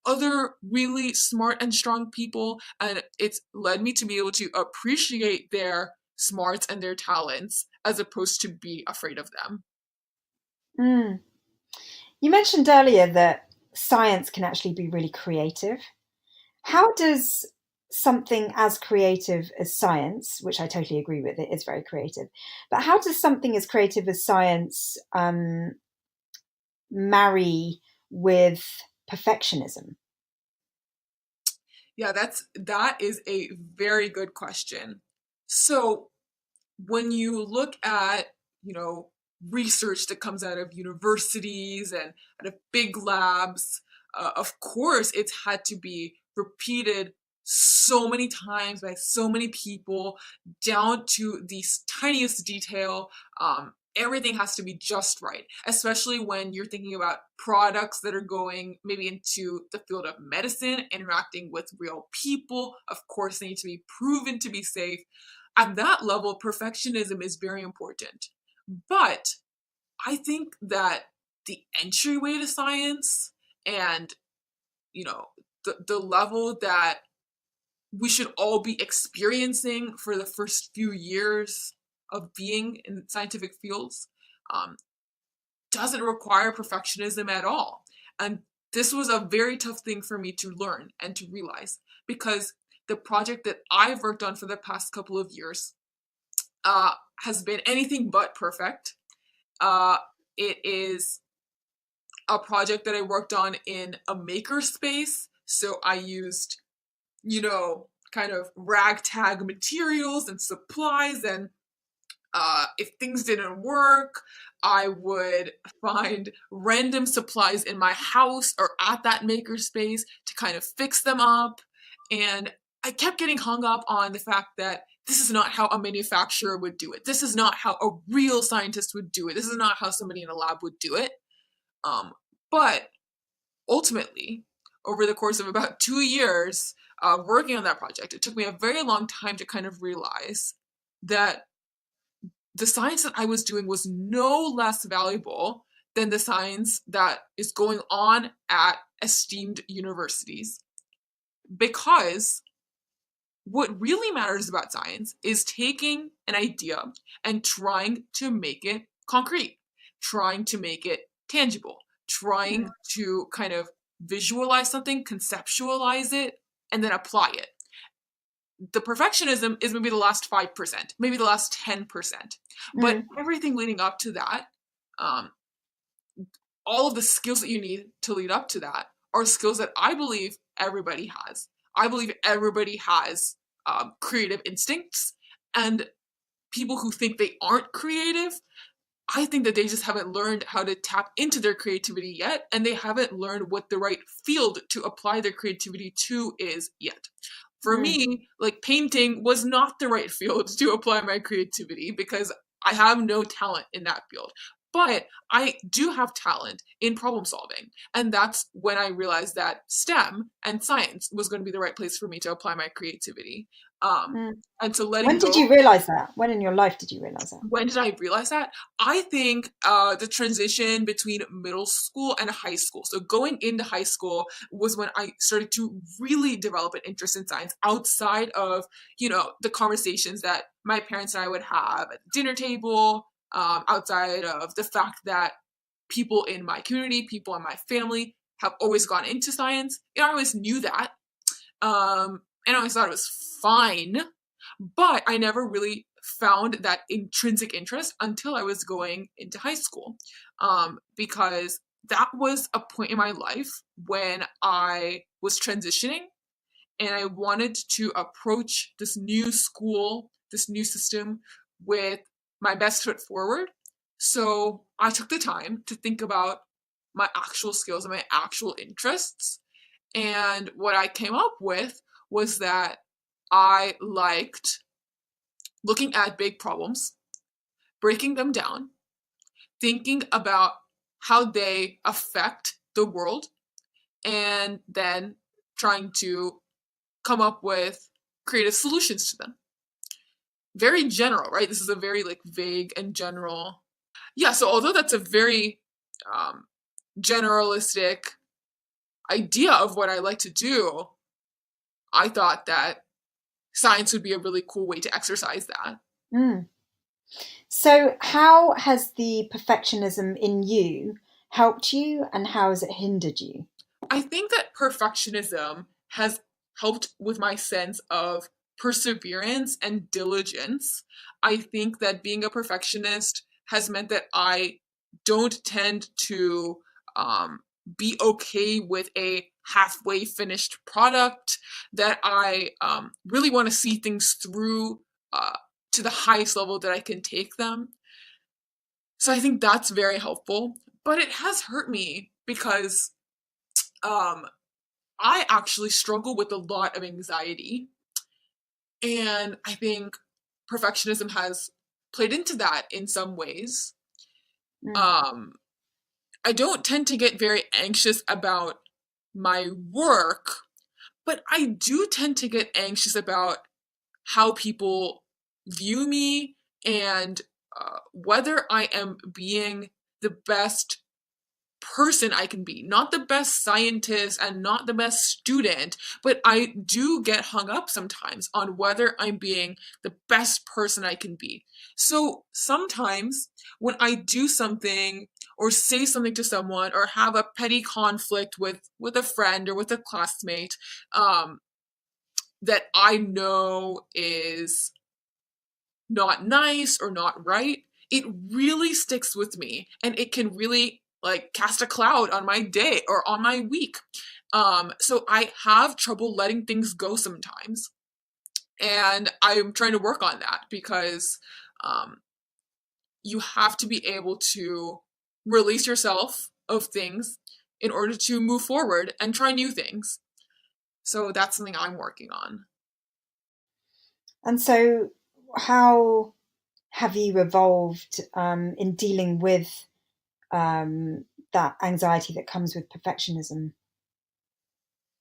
[SPEAKER 2] other really smart and strong people, and it's led me to be able to appreciate their smarts and their talents as opposed to be afraid of them.
[SPEAKER 1] You mentioned earlier that science can actually be really creative. How does something as creative as science, which I totally agree with, it is very creative, but how does something as creative as science marry with perfectionism?
[SPEAKER 2] Yeah, that is a very good question. So when you look at, research that comes out of universities and out of big labs, of course it's had to be repeated so many times by so many people down to the tiniest detail. Everything has to be just right, especially when you're thinking about products that are going maybe into the field of medicine, interacting with real people. Of course, they need to be proven to be safe. At that level, perfectionism is very important. But I think that the entryway to science and, the level that we should all be experiencing for the first few years of being in scientific fields doesn't require perfectionism at all. And this was a very tough thing for me to learn and to realize, because the project that I've worked on for the past couple of years has been anything but perfect. It is a project that I worked on in a maker space. So I used, kind of ragtag materials and supplies. And if things didn't work, I would find random supplies in my house or at that maker space to kind of fix them up. And I kept getting hung up on the fact that this is not how a manufacturer would do it. This is not how a real scientist would do it. This is not how somebody in a lab would do it. But ultimately, over the course of about 2 years working on that project, it took me a very long time to kind of realize that the science that I was doing was no less valuable than the science that is going on at esteemed universities. Because what really matters about science is taking an idea and trying to make it concrete, trying to make it tangible, trying to kind of visualize something, conceptualize it, and then apply it. The perfectionism is maybe the last 5%, maybe the last 10%. But everything leading up to that, all of the skills that you need to lead up to that are skills that I believe everybody has. I believe everybody has creative instincts, and people who think they aren't creative, I think that they just haven't learned how to tap into their creativity yet, and they haven't learned what the right field to apply their creativity to is yet. For me, like, painting was not the right field to apply my creativity because I have no talent in that field. But I do have talent in problem solving. And that's when I realized that STEM and science was going to be the right place for me to apply my creativity. And so letting
[SPEAKER 1] When
[SPEAKER 2] go.
[SPEAKER 1] did you realize that? When in your life did you realize that?
[SPEAKER 2] When did I realize that? I think the transition between middle school and high school. So going into high school was when I started to really develop an interest in science outside of, the conversations that my parents and I would have at the dinner table, outside of the fact that people in my community, people in my family have always gone into science. I always knew that. And I always thought it was fine, but I never really found that intrinsic interest until I was going into high school, because that was a point in my life when I was transitioning and I wanted to approach this new school, this new system with my best foot forward. So I took the time to think about my actual skills and my actual interests. And what I came up with was that I liked looking at big problems, breaking them down, thinking about how they affect the world, and then trying to come up with creative solutions to them. Very general, right? This is a very like vague and general. Yeah, so although that's a very generalistic idea of what I like to do, I thought that science would be a really cool way to exercise that.
[SPEAKER 1] Mm. So, how has the perfectionism in you helped you and how has it hindered you?
[SPEAKER 2] I think that perfectionism has helped with my sense of perseverance and diligence. I think that being a perfectionist has meant that I don't tend to be okay with a halfway finished product, that I really want to see things through to the highest level that I can take them. So I think that's very helpful, but it has hurt me because um, I actually struggle with a lot of anxiety. And I think perfectionism has played into that in some ways.
[SPEAKER 1] Mm.
[SPEAKER 2] Um, I don't tend to get very anxious about my work, but I do tend to get anxious about how people view me and whether I am being the best person I can be. Not the best scientist and not the best student, but I do get hung up sometimes on whether I'm being the best person I can be. So sometimes when I do something or say something to someone or have a petty conflict with a friend or with a classmate, that I know is not nice or not right, it really sticks with me and it can really like cast a cloud on my day or on my week. So I have trouble letting things go sometimes. And I'm trying to work on that because um, you have to be able to release yourself of things in order to move forward and try new things. So that's something I'm working on.
[SPEAKER 1] And so, how have you evolved in dealing with that anxiety that comes with perfectionism?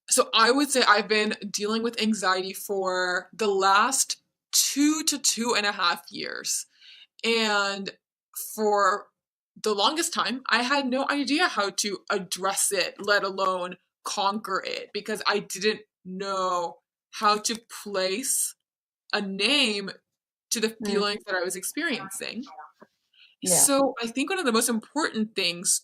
[SPEAKER 2] So I would say I've been dealing with anxiety for the last 2 to 2.5 years. And for the longest time, I had no idea how to address it, let alone conquer it, because I didn't know how to place a name to the
[SPEAKER 1] Mm.
[SPEAKER 2] feelings that I was experiencing.
[SPEAKER 1] Yeah.
[SPEAKER 2] So I think one of the most important things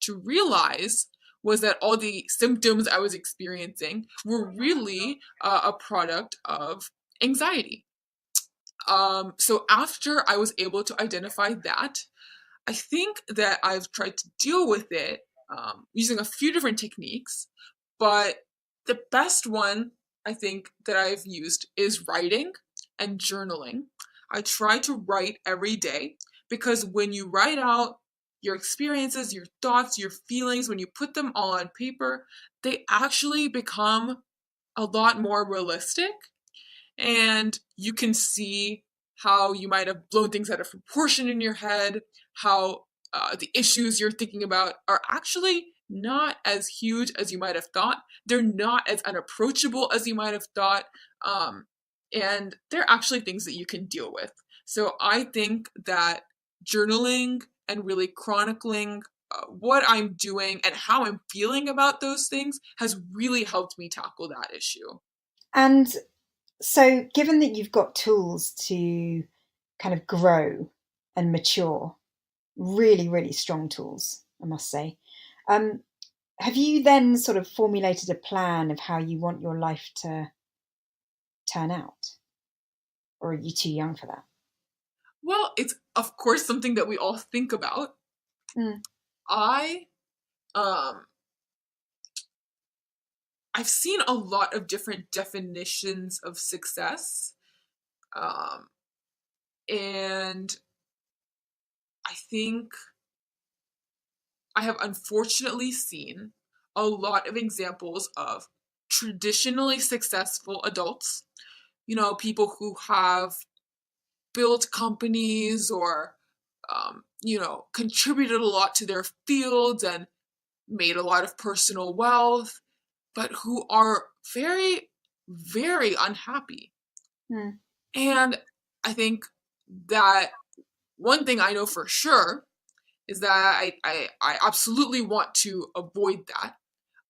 [SPEAKER 2] to realize was that all the symptoms I was experiencing were really a product of anxiety. So after I was able to identify that, I think that I've tried to deal with it using a few different techniques, but the best one I think that I've used is writing and journaling. I try to write every day because when you write out your experiences, your thoughts, your feelings, when you put them all on paper, they actually become a lot more realistic and you can see how you might have blown things out of proportion in your head, how the issues you're thinking about are actually not as huge as you might have thought. They're not as unapproachable as you might have thought. And they're actually things that you can deal with. So I think that journaling and really chronicling what I'm doing and how I'm feeling about those things has really helped me tackle that issue.
[SPEAKER 1] And so, given that you've got tools to kind of grow and mature, really, really strong tools, I must say, um, have you then sort of formulated a plan of how you want your life to turn out? Or are you too young for that?
[SPEAKER 2] Well, it's of course something that we all think about.
[SPEAKER 1] Mm.
[SPEAKER 2] I um I've seen a lot of different definitions of success. Um and I think I have unfortunately seen a lot of examples of traditionally successful adults, people who have built companies or, contributed a lot to their fields and made a lot of personal wealth, but who are very, very unhappy.
[SPEAKER 1] Mm.
[SPEAKER 2] And I think that one thing I know for sure is that I absolutely want to avoid that.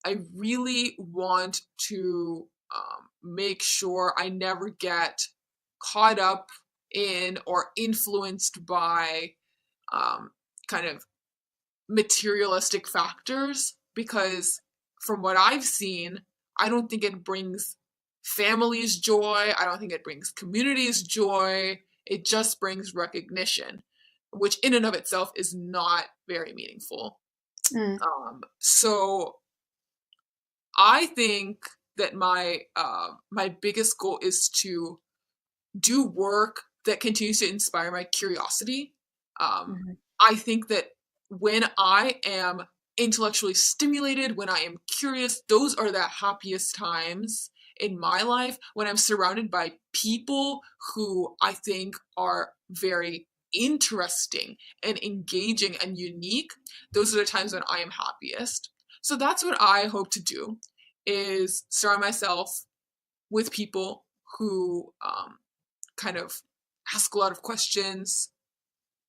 [SPEAKER 2] I really want to make sure I never get caught up in or influenced by um, kind of materialistic factors, because from what I've seen, I don't think it brings families joy. I don't think it brings communities joy. It just brings recognition, which in and of itself is not very meaningful.
[SPEAKER 1] Mm.
[SPEAKER 2] So I think that my biggest goal is to do work that continues to inspire my curiosity.
[SPEAKER 1] Mm-hmm.
[SPEAKER 2] I think that when I am intellectually stimulated, when I am curious, those are the happiest times in my life. When I'm surrounded by people who I think are very interesting and engaging and unique, those are the times when I am happiest. So that's what I hope to do, is surround myself with people who kind of ask a lot of questions,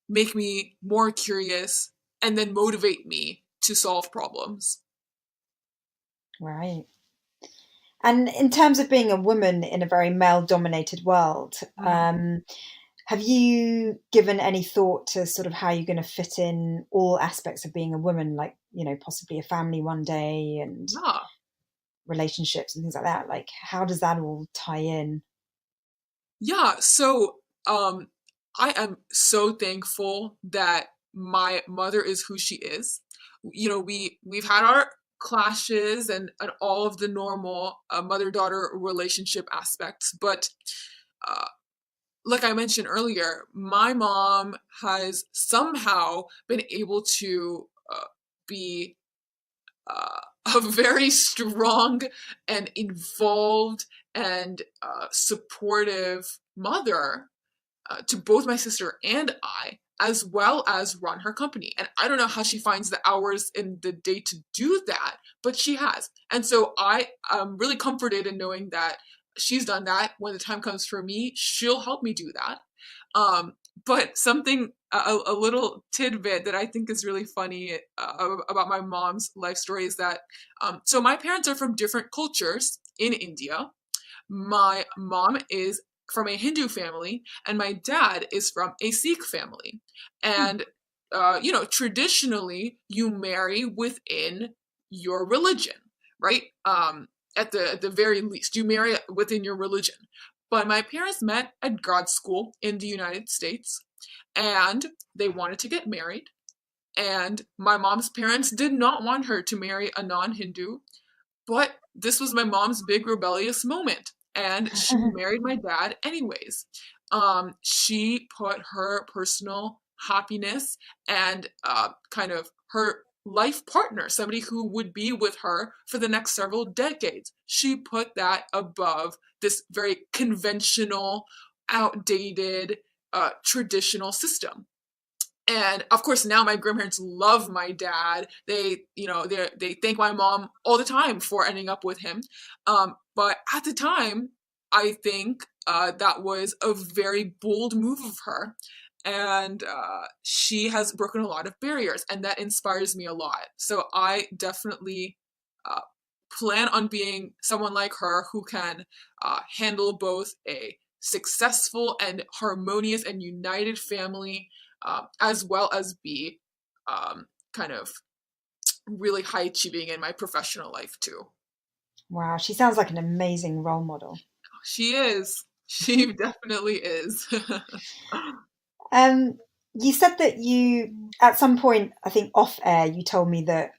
[SPEAKER 2] make me more curious, and then motivate me to solve problems.
[SPEAKER 1] Right. And in terms of being a woman in a very male dominated world,
[SPEAKER 2] Mm.
[SPEAKER 1] have you given any thought to sort of how you're going to fit in all aspects of being a woman, like, possibly a family one day and
[SPEAKER 2] Yeah.
[SPEAKER 1] relationships and things like that? Like, how does that all tie in?
[SPEAKER 2] Yeah. So I am so thankful that my mother is who she is. We've had our clashes and all of the normal mother-daughter relationship aspects, but uh, like I mentioned earlier, my mom has somehow been able to be uh, a very strong and involved and supportive mother to both my sister and I, as well as run her company. And I don't know how she finds the hours in the day to do that, but she has. And so I am really comforted in knowing that she's done that. When the time comes for me, she'll help me do that. Um, but something, a little tidbit that I think is really funny about my mom's life story is that, so my parents are from different cultures in India. My mom is from a Hindu family, and my dad is from a Sikh family.
[SPEAKER 1] Hmm.
[SPEAKER 2] And, traditionally, you marry within your religion, right? At the very least, you marry within your religion. But my parents met at grad school in the United States, and they wanted to get married. And my mom's parents did not want her to marry a non Hindu, but this was my mom's big rebellious moment, and she married my dad anyways. She put her personal happiness and kind of her life partner, somebody who would be with her for the next several decades, she put that above this very conventional, outdated, traditional system. And of course, now my grandparents love my dad. They thank my mom all the time for ending up with him. But at the time, I think that was a very bold move of her, and she has broken a lot of barriers, and that inspires me a lot. So I definitely uh, plan on being someone like her who can handle both a successful and harmonious and united family, as well as be kind of really high achieving in my professional life too.
[SPEAKER 1] Wow, she sounds like an amazing role model.
[SPEAKER 2] She is. She definitely is.
[SPEAKER 1] Um, you said that you, at some point, I think off air, you told me that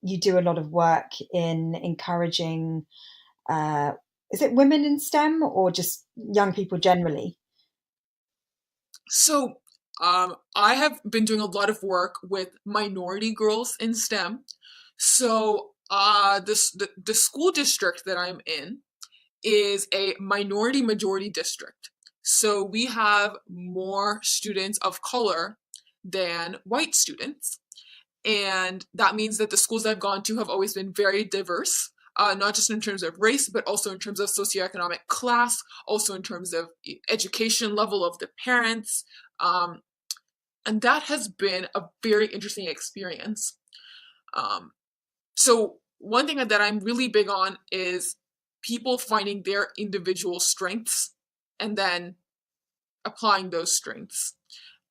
[SPEAKER 1] you do a lot of work in encouraging, uh, is it women in STEM or just young people generally?
[SPEAKER 2] So, I have been doing a lot of work with minority girls in STEM. So, the school district that I'm in is a minority majority district. So we have more students of color than white students. And that means that the schools I've gone to have always been very diverse, not just in terms of race, but also in terms of socioeconomic class, also in terms of education level of the parents. Um, and that has been a very interesting experience. Um, so, one thing that I'm really big on is people finding their individual strengths and then applying those strengths.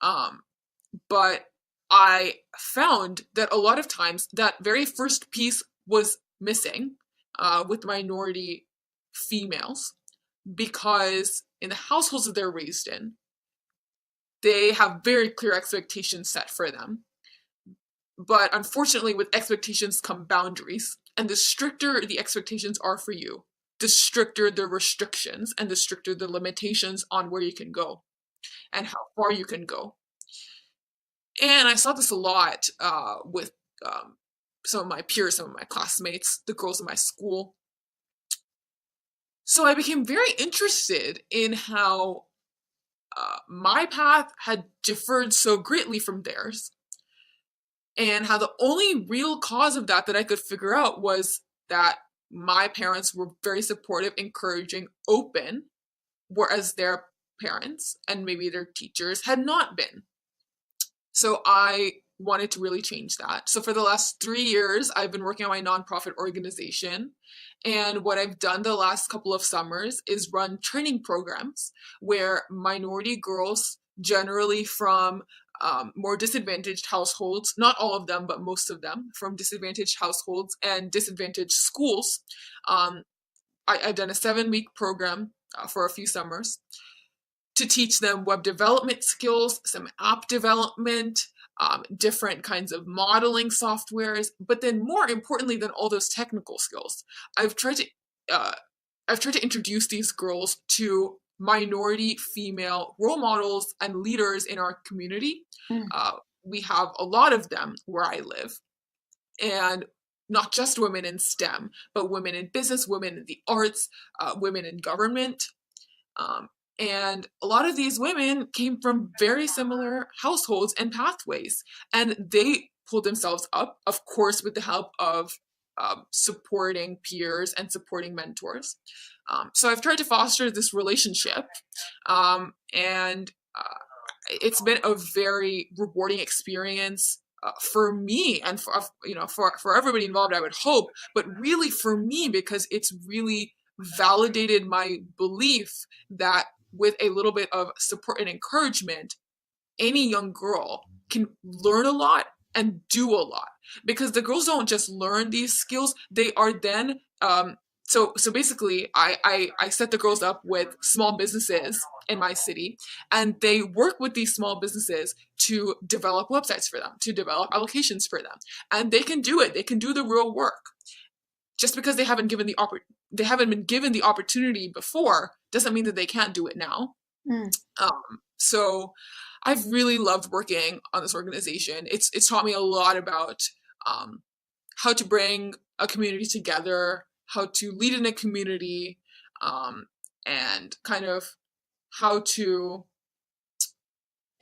[SPEAKER 2] Um, but I found that a lot of times that very first piece was missing with minority females because in the households that they're raised in, they have very clear expectations set for them. But unfortunately, with expectations come boundaries. And the stricter the expectations are for you, the stricter the restrictions and the stricter the limitations on where you can go and how far you can go. And I saw this a lot with some of my peers, some of my classmates, the girls in my school. So I became very interested in how my path had differed so greatly from theirs, and how the only real cause of that I could figure out was that my parents were very supportive, encouraging, open, whereas their parents and maybe their teachers had not been. So I wanted to really change that. So for the last 3 years, I've been working on my nonprofit organization. And what I've done the last couple of summers is run training programs where minority girls, generally from more disadvantaged households, not all of them, but most of them, from disadvantaged households and disadvantaged schools. I've done a 7-week program for a few summers to teach them web development skills, some app development, different kinds of modeling softwares, but then more importantly than all those technical skills, I've tried to uh, I've tried to introduce these girls to minority female role models and leaders in our community.
[SPEAKER 1] Mm.
[SPEAKER 2] We have a lot of them where I live, and not just women in STEM, but women in business, women in the arts, women in government. Um, and a lot of these women came from very similar households and pathways, and they pulled themselves up, of course, with the help of supporting peers and supporting mentors. So I've tried to foster this relationship, and it's been a very rewarding experience for me and for everybody involved, I would hope, but really for me because it's really validated my belief that with a little bit of support and encouragement, any young girl can learn a lot and do a lot, because the girls don't just learn these skills, they are then so basically I set the girls up with small businesses in my city, and they work with these small businesses to develop websites for them, to develop applications for them, and they can do it, they can do the real work. Just because they haven't been given the opportunity before doesn't mean that they can't do it now.
[SPEAKER 1] Mm.
[SPEAKER 2] So I've really loved working on this organization. It's taught me a lot about how to bring a community together, how to lead in a community, and kind of how to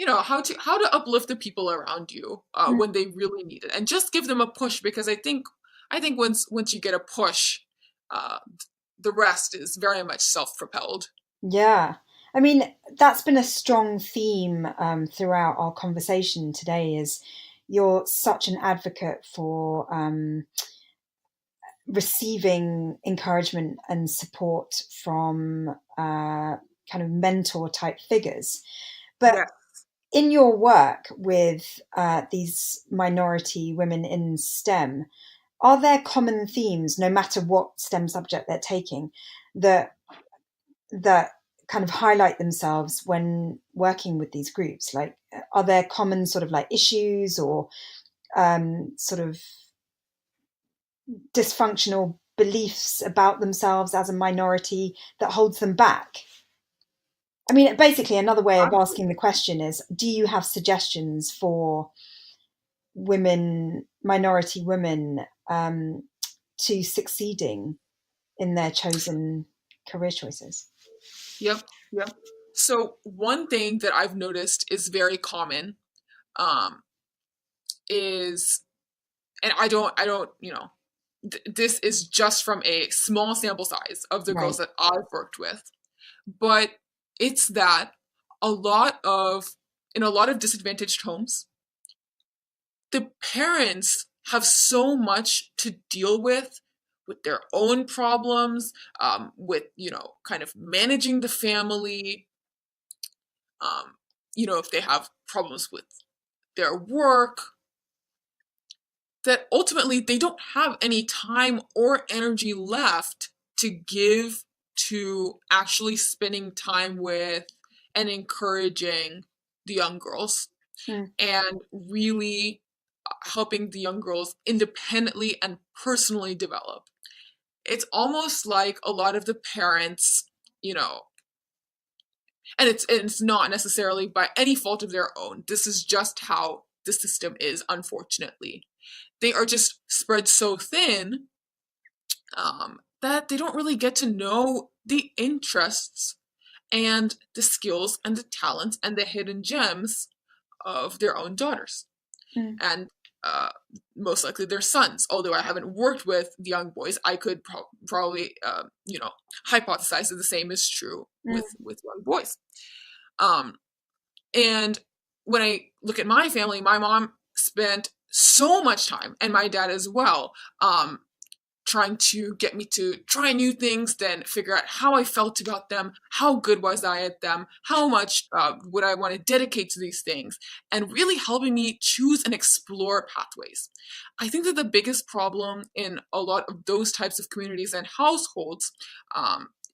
[SPEAKER 2] how to uplift the people around you
[SPEAKER 1] Mm.
[SPEAKER 2] when they really need it, and just give them a push, because I think once you get a push, uh, the rest is very much self-propelled.
[SPEAKER 1] Yeah. I mean, that's been a strong theme throughout our conversation today is you're such an advocate for receiving encouragement and support from kind of mentor type figures. But
[SPEAKER 2] Yeah.
[SPEAKER 1] in your work with these minority women in STEM, are there common themes, no matter what STEM subject they're taking, that kind of highlight themselves when working with these groups? Like, are there common sort of like issues or sort of dysfunctional beliefs about themselves as a minority that holds them back? I mean, basically, another way of asking the question is, do you have suggestions for women, minority women, to succeeding in their chosen career choices?
[SPEAKER 2] Yep. So one thing that I've noticed is very common, is, and I don't, this is just from a small sample size of the girls that I've worked with, but it's that in a lot of disadvantaged homes, the parents have so much to deal with their own problems, with, kind of managing the family, if they have problems with their work, that ultimately they don't have any time or energy left to give to actually spending time with and encouraging the young girls, and really helping the young girls independently and personally develop. It's almost like a lot of the parents, and it's not necessarily by any fault of their own. This is just how the system is, unfortunately. They are just spread so thin, that they don't really get to know the interests and the skills and the talents and the hidden gems of their own daughters. And most likely their sons. Although I haven't worked with the young boys, I could probably, hypothesize that the same is true with young boys. And when I look at my family, my mom spent so much time, and my dad as well, trying to get me to try new things, then figure out how I felt about them, how good was I at them, how much would I want to dedicate to these things, and really helping me choose and explore pathways. I think that the biggest problem in a lot of those types of communities and households,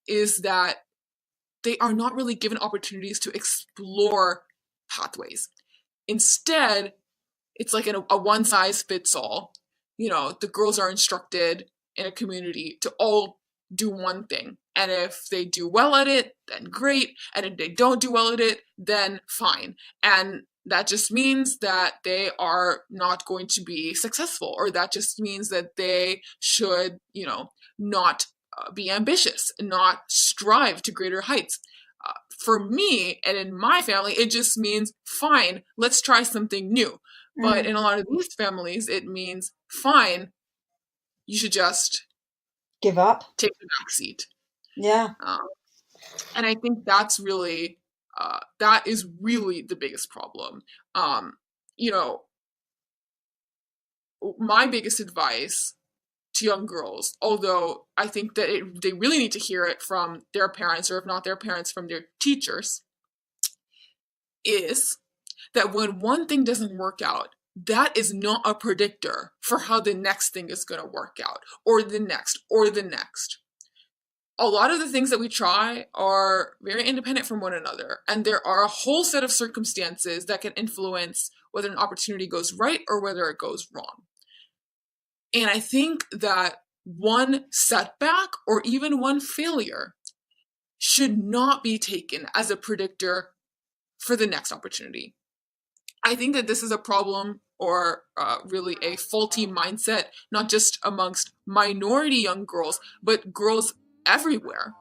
[SPEAKER 2] is that they are not really given opportunities to explore pathways. Instead, it's like a one-size-fits-all. The girls are instructed in a community to all do one thing. And if they do well at it, then great. And if they don't do well at it, then fine. And that just means that they are not going to be successful, or that just means that they should, not be ambitious and not strive to greater heights. For me and in my family, it just means, fine, let's try something new. But in a lot of these families, it means, fine, you should just
[SPEAKER 1] give up,
[SPEAKER 2] take the back seat.
[SPEAKER 1] Yeah.
[SPEAKER 2] And I think that's really, that is really the biggest problem. My biggest advice to young girls, although I think that they really need to hear it from their parents, or if not their parents, from their teachers, is that when one thing doesn't work out, that is not a predictor for how the next thing is going to work out, or the next, or the next. A lot of the things that we try are very independent from one another, and there are a whole set of circumstances that can influence whether an opportunity goes right or whether it goes wrong. And I think that one setback or even one failure should not be taken as a predictor for the next opportunity. I think that this is a problem, or really a faulty mindset, not just amongst minority young girls, but girls everywhere,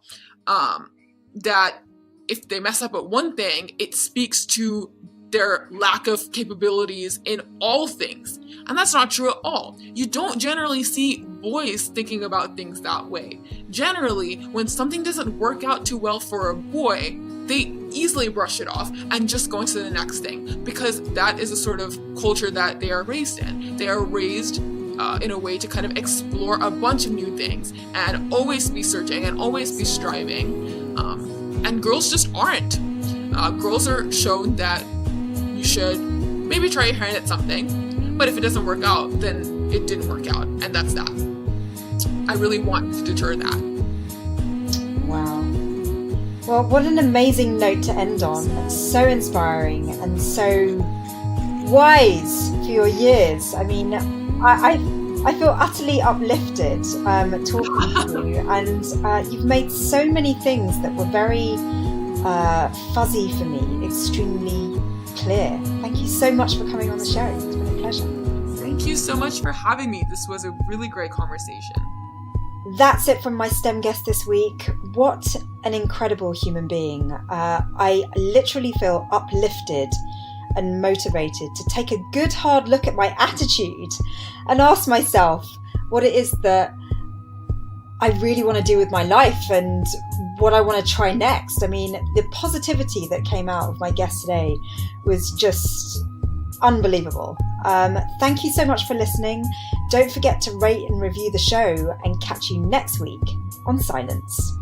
[SPEAKER 2] that if they mess up at one thing, it speaks to their lack of capabilities in all things. And that's not true at all. You don't generally see boys thinking about things that way. Generally, when something doesn't work out too well for a boy, they easily brush it off and just go into the next thing, because that is a sort of culture that they are raised in. They are raised in a way to kind of explore a bunch of new things and always be searching and always be striving. And girls just aren't. Girls are shown that should maybe try your hand at something, but if it doesn't work out, then it didn't work out, and that's that. I really want to deter that.
[SPEAKER 1] Wow. Well, what an amazing note to end on. It's so inspiring and so wise for your years. I mean, I feel utterly uplifted talking to you, and you've made so many things that were very fuzzy for me extremely clear. Thank you so much for coming on the show. It's been a pleasure.
[SPEAKER 2] Thank you so much for having me. This was a really great conversation.
[SPEAKER 1] That's it from my STEM guest this week. What an incredible human being. I literally feel uplifted and motivated to take a good hard look at my attitude and ask myself what it is that I really want to do with my life and what I want to try next. I mean, the positivity that came out of my guest today was just unbelievable. Thank you so much for listening. Don't forget to rate and review the show, and catch you next week on Scilence.